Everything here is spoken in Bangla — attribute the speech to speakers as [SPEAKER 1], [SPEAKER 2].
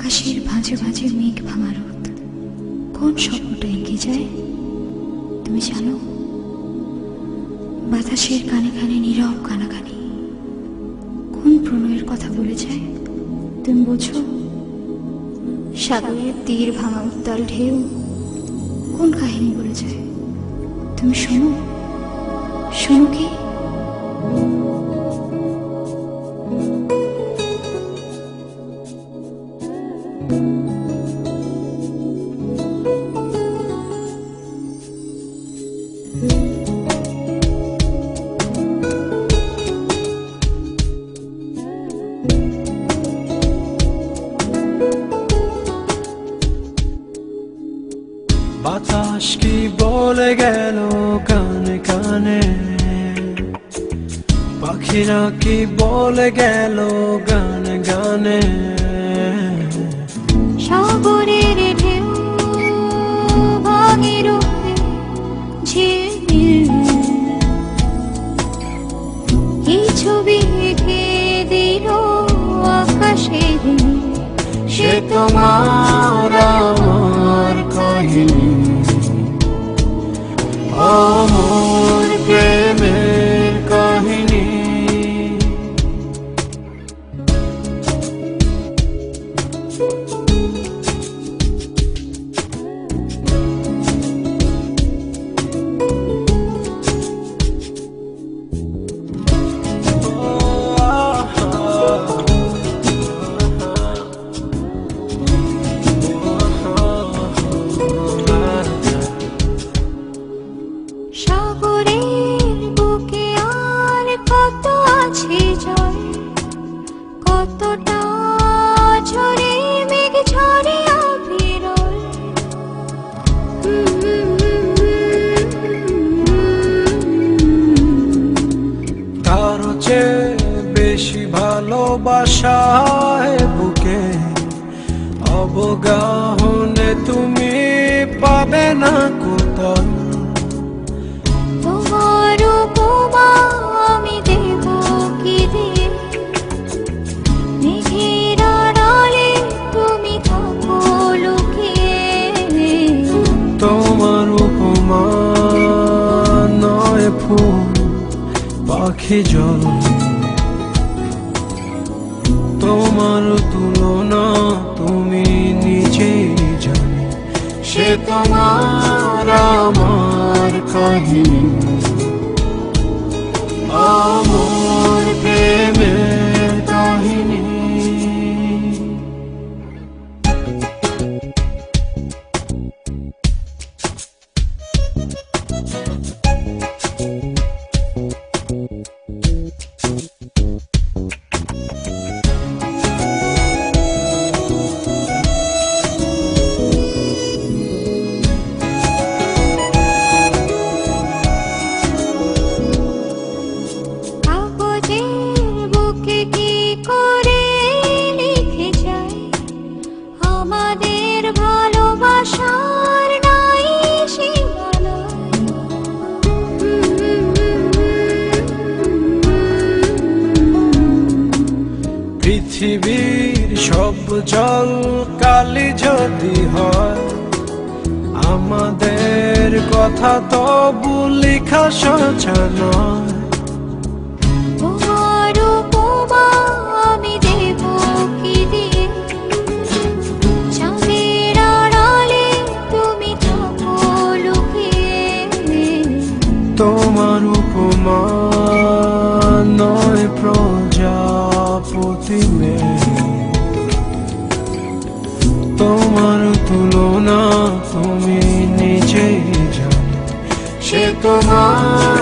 [SPEAKER 1] আকাশের ভাঁজে ভাঁজে মেঘ ভাঙা রোদ কোন স্বপ্নটা এগিয়ে যায় তুমি জানো? বাতাসের কানে কানে নীরব কানাকানি কোন প্রণয়ের কথা বলে যায় তুমি বোঝো? সাগরের তীর ভাঙা উত্তাল ঢেউ কোন কাহিনী বলে যায় তুমি শোনো? শোনো কি?
[SPEAKER 2] বাতাস কি বলে গেল কানে কানে, পাখিরা কি বলে গেল গানে গানে।
[SPEAKER 1] সাগরের ঢেউ ভাঙে রূপে ঝিলমিল, এই ছবি এঁকে দিল আকাশে
[SPEAKER 2] সে তোমার আমার কাহিনী, আমার প্রেমের কাহিনী।
[SPEAKER 1] সাগরের বুকে আর কত আছে জল, কতটা ঝরে মেঘ ঝরে অবিরল।
[SPEAKER 2] তার চেয়ে বেশি ভালোবাসায় বুকে অবগাহনে তুমি পাবে না কোথাও।
[SPEAKER 1] তোমার উপমা আমি দেব কি দিয়ে, মেঘের আড়ালে তুমি থাকো লুকিয়ে।
[SPEAKER 2] তোমার উপমা নয় ফুল পাখি জল, তোমার তুলনা তুমি নিজেই জানো। সে তোমার আমার কাহিনী, আমার প্রেমের কাহিনী। পৃথিবীর সব জল কালি যদি হয়, আমাদের কথা তবু লেখা সোজা নয়।
[SPEAKER 1] তোমার উপমা আমি দেব কি দিয়ে, চাঁদের আড়ালে তুমি থাকো লুকিয়ে।
[SPEAKER 2] তোমার উপমা নয় প্রজাপতি মেয়ে, তোমার তুলনা তুমি নিজেই জানো। সে তোমার